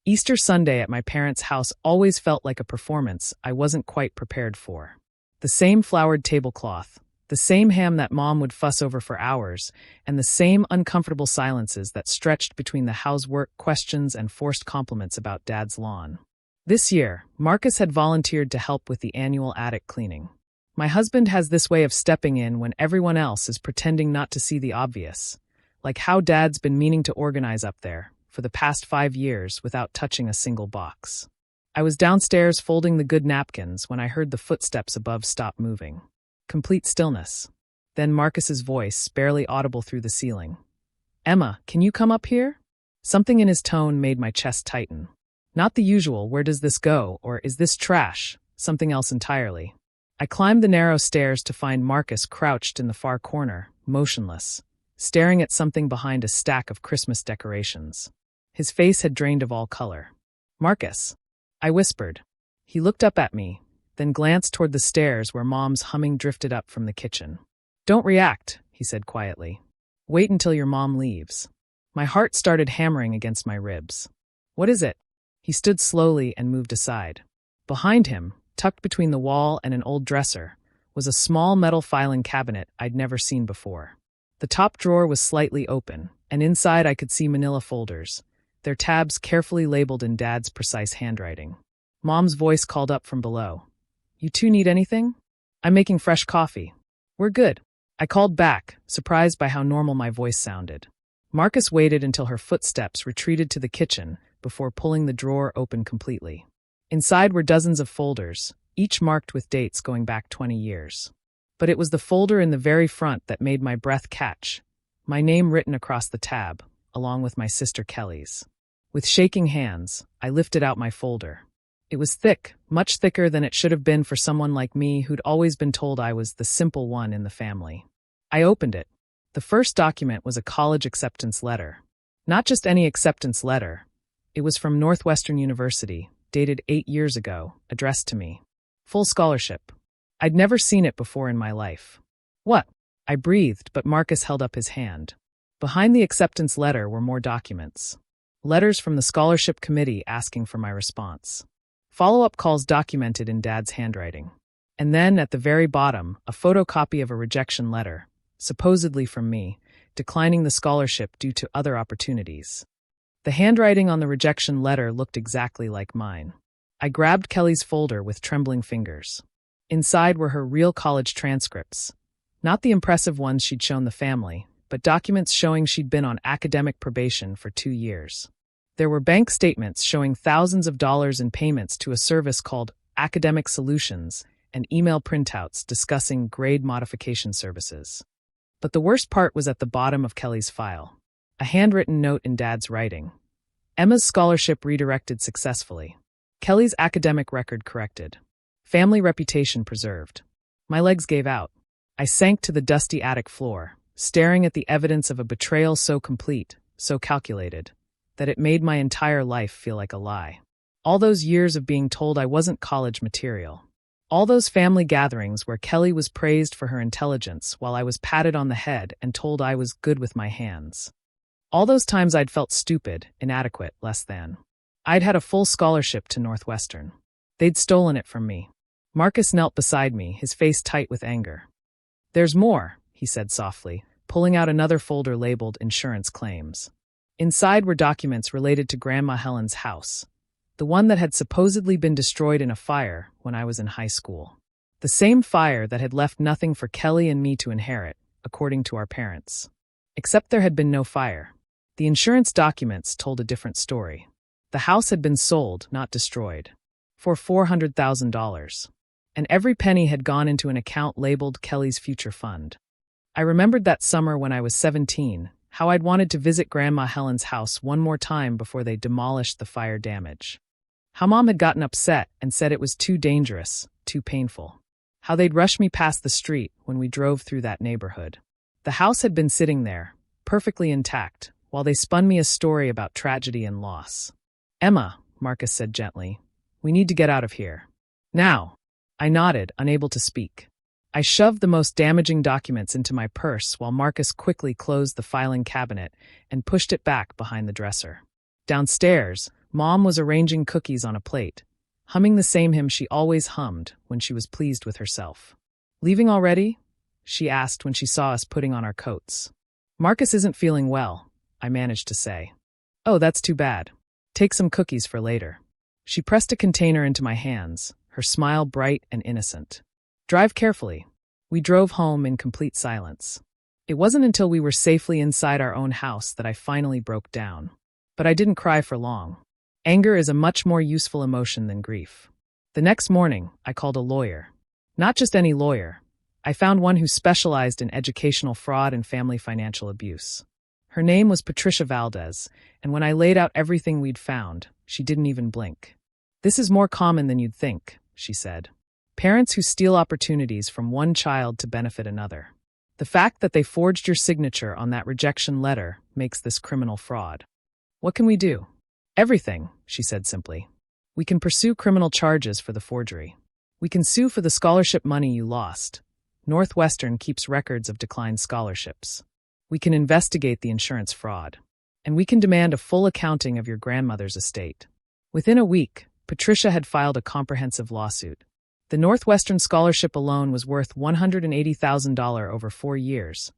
Easter Sunday at my parents' house always felt like a performance I wasn't quite prepared for. The same flowered tablecloth, the same ham that Mom would fuss over for hours, and the same uncomfortable silences that stretched between the housework questions and forced compliments about Dad's lawn. This year, Marcus had volunteered to help with the annual attic cleaning. My husband has this way of stepping in when everyone else is pretending not to see the obvious, like how Dad's been meaning to organize up there for the past 5 years without touching a single box. I was downstairs folding the good napkins when I heard the footsteps above stop moving. Complete stillness. Then Marcus's voice, barely audible through the ceiling. "Emma, can you come up here?" Something in his tone made my chest tighten. Not the usual, "Where does this go?" or "Is this trash?" Something else entirely. I climbed the narrow stairs to find Marcus crouched in the far corner, motionless, staring at something behind a stack of Christmas decorations. His face had drained of all color. "Marcus," I whispered. He looked up at me, then glanced toward the stairs where Mom's humming drifted up from the kitchen. "Don't react," he said quietly. "Wait until your mom leaves." My heart started hammering against my ribs. "What is it?" He stood slowly and moved aside. Behind him, tucked between the wall and an old dresser, was a small metal filing cabinet I'd never seen before. The top drawer was slightly open, and inside I could see manila folders, their tabs carefully labeled in Dad's precise handwriting. Mom's voice called up from below. "You two need anything?" "I'm making fresh coffee." "We're good," I called back, surprised by how normal my voice sounded. Marcus waited until her footsteps retreated to the kitchen before pulling the drawer open completely. Inside were dozens of folders, each marked with dates going back 20 years. But it was the folder in the very front that made my breath catch, my name written across the tab, along with my sister Kelly's. With shaking hands, I lifted out my folder. It was thick, much thicker than it should have been for someone like me who'd always been told I was the simple one in the family. I opened it. The first document was a college acceptance letter. Not just any acceptance letter. It was from Northwestern University, dated 8 years ago, addressed to me. Full scholarship. I'd never seen it before in my life. "What?" I breathed, but Marcus held up his hand. Behind the acceptance letter were more documents. Letters from the scholarship committee asking for my response. Follow-up calls documented in Dad's handwriting. And then, at the very bottom, a photocopy of a rejection letter, supposedly from me, declining the scholarship due to other opportunities. The handwriting on the rejection letter looked exactly like mine. I grabbed Kelly's folder with trembling fingers. Inside were her real college transcripts. Not the impressive ones she'd shown the family, but documents showing she'd been on academic probation for 2 years. There were bank statements showing thousands of dollars in payments to a service called Academic Solutions and email printouts discussing grade modification services. But the worst part was at the bottom of Kelly's file. A handwritten note in Dad's writing. Emma's scholarship redirected successfully. Kelly's academic record corrected. Family reputation preserved. My legs gave out. I sank to the dusty attic floor, staring at the evidence of a betrayal so complete, so calculated, that it made my entire life feel like a lie. All those years of being told I wasn't college material. All those family gatherings where Kelly was praised for her intelligence while I was patted on the head and told I was good with my hands. All those times I'd felt stupid, inadequate, less than. I'd had a full scholarship to Northwestern. They'd stolen it from me. Marcus knelt beside me, his face tight with anger. "There's more," he said softly, pulling out another folder labeled Insurance Claims. Inside were documents related to Grandma Helen's house, the one that had supposedly been destroyed in a fire when I was in high school. The same fire that had left nothing for Kelly and me to inherit, according to our parents. Except there had been no fire. The insurance documents told a different story. The house had been sold, not destroyed, for $400,000. And every penny had gone into an account labeled Kelly's Future Fund. I remembered that summer when I was 17, how I'd wanted to visit Grandma Helen's house one more time before they demolished the fire damage. How Mom had gotten upset and said it was too dangerous, too painful. How they'd rush me past the street when we drove through that neighborhood. The house had been sitting there, perfectly intact, while they spun me a story about tragedy and loss. "Emma," Marcus said gently, "we need to get out of here. Now." I nodded, unable to speak. I shoved the most damaging documents into my purse while Marcus quickly closed the filing cabinet and pushed it back behind the dresser. Downstairs, Mom was arranging cookies on a plate, humming the same hymn she always hummed when she was pleased with herself. "Leaving already?" she asked when she saw us putting on our coats. "Marcus isn't feeling well," I managed to say. "Oh, that's too bad. Take some cookies for later." She pressed a container into my hands, her smile bright and innocent. "Drive carefully." We drove home in complete silence. It wasn't until we were safely inside our own house that I finally broke down. But I didn't cry for long. Anger is a much more useful emotion than grief. The next morning, I called a lawyer. Not just any lawyer. I found one who specialized in educational fraud and family financial abuse. Her name was Patricia Valdez, and when I laid out everything we'd found, she didn't even blink. "This is more common than you'd think," she said. "Parents who steal opportunities from one child to benefit another. The fact that they forged your signature on that rejection letter makes this criminal fraud. What can we do?" "Everything," she said simply. "We can pursue criminal charges for the forgery. We can sue for the scholarship money you lost. Northwestern keeps records of declined scholarships. We can investigate the insurance fraud. And we can demand a full accounting of your grandmother's estate." Within a week, Patricia had filed a comprehensive lawsuit. The Northwestern scholarship alone was worth $180,000 over 4 years,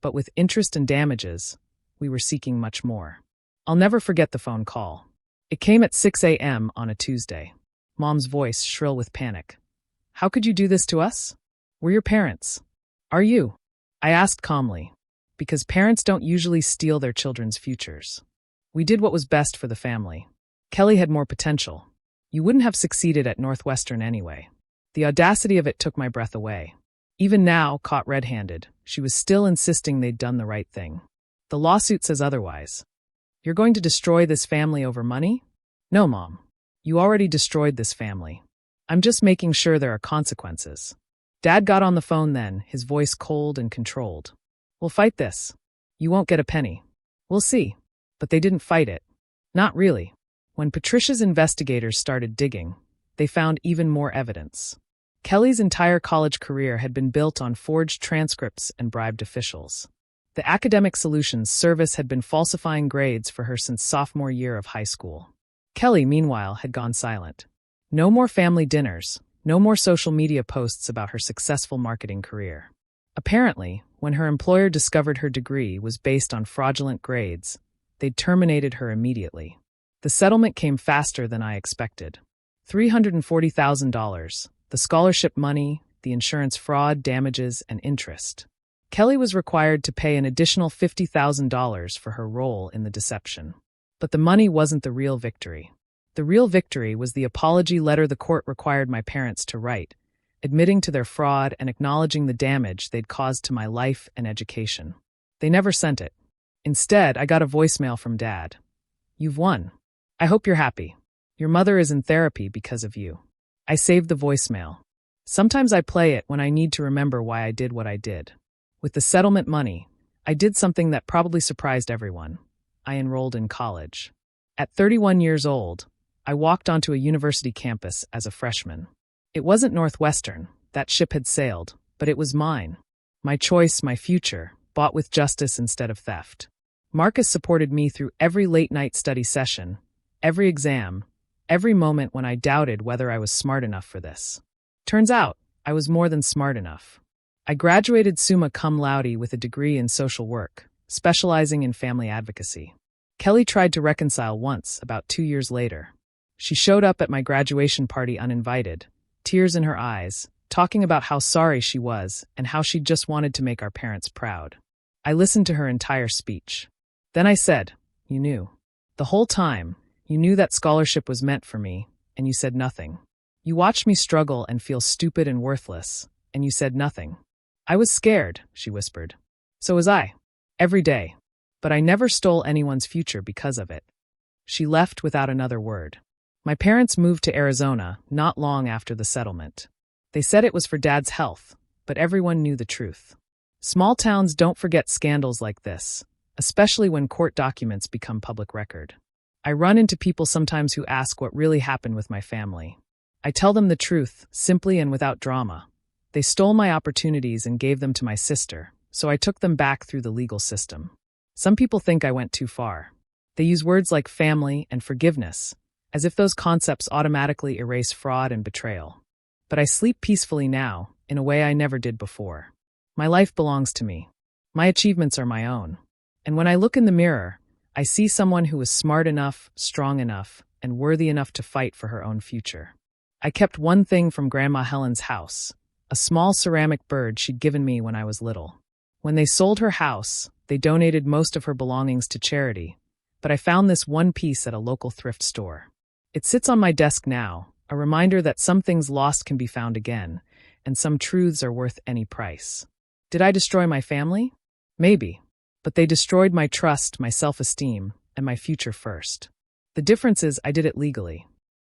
but with interest and damages, we were seeking much more. I'll never forget the phone call. It came at 6 a.m. on a Tuesday. Mom's voice shrill with panic. "How could you do this to us? We're your parents." "Are you?" I asked calmly, because parents don't usually steal their children's futures. We did what was best for the family. Kelly had more potential. You wouldn't have succeeded at Northwestern anyway. The audacity of it took my breath away. Even now, caught red-handed, she was still insisting they'd done the right thing. "The lawsuit says otherwise." "You're going to destroy this family over money?" "No, Mom. You already destroyed this family. I'm just making sure there are consequences." Dad got on the phone then, his voice cold and controlled. "We'll fight this. You won't get a penny." "We'll see." But they didn't fight it. Not really. When Patricia's investigators started digging, they found even more evidence. Kelly's entire college career had been built on forged transcripts and bribed officials. The Academic Solutions Service had been falsifying grades for her since sophomore year of high school. Kelly, meanwhile, had gone silent. No more family dinners, no more social media posts about her successful marketing career. Apparently, when her employer discovered her degree was based on fraudulent grades, they'd terminated her immediately. The settlement came faster than I expected. $340,000, the scholarship money, the insurance fraud, damages, and interest. Kelly was required to pay an additional $50,000 for her role in the deception. But the money wasn't the real victory. The real victory was the apology letter the court required my parents to write, admitting to their fraud and acknowledging the damage they'd caused to my life and education. They never sent it. Instead, I got a voicemail from Dad. "You've won. I hope you're happy. Your mother is in therapy because of you." I saved the voicemail. Sometimes I play it when I need to remember why I did what I did. With the settlement money, I did something that probably surprised everyone. I enrolled in college. At 31 years old, I walked onto a university campus as a freshman. It wasn't Northwestern, that ship had sailed, but it was mine. My choice, my future, bought with justice instead of theft. Marcus supported me through every late-night study session, every exam, every moment when I doubted whether I was smart enough for this. Turns out, I was more than smart enough. I graduated summa cum laude with a degree in social work, specializing in family advocacy. Kelly tried to reconcile once, about 2 years later. She showed up at my graduation party uninvited, tears in her eyes, talking about how sorry she was and how she just wanted to make our parents proud. I listened to her entire speech. Then I said, "You knew. The whole time, you knew that scholarship was meant for me, and you said nothing. You watched me struggle and feel stupid and worthless, and you said nothing." "I was scared," she whispered. "So was I. Every day. But I never stole anyone's future because of it." She left without another word. My parents moved to Arizona not long after the settlement. They said it was for Dad's health, but everyone knew the truth. Small towns don't forget scandals like this, especially when court documents become public record. I run into people sometimes who ask what really happened with my family. I tell them the truth, simply and without drama. They stole my opportunities and gave them to my sister, so I took them back through the legal system. Some people think I went too far. They use words like family and forgiveness, as if those concepts automatically erase fraud and betrayal. But I sleep peacefully now, in a way I never did before. My life belongs to me. My achievements are my own. And when I look in the mirror, I see someone who is smart enough, strong enough, and worthy enough to fight for her own future. I kept one thing from Grandma Helen's house, a small ceramic bird she'd given me when I was little. When they sold her house, they donated most of her belongings to charity, but I found this one piece at a local thrift store. It sits on my desk now, a reminder that some things lost can be found again, and some truths are worth any price. Did I destroy my family? Maybe, but they destroyed my trust, my self-esteem, and my future first. The difference is I did it legally.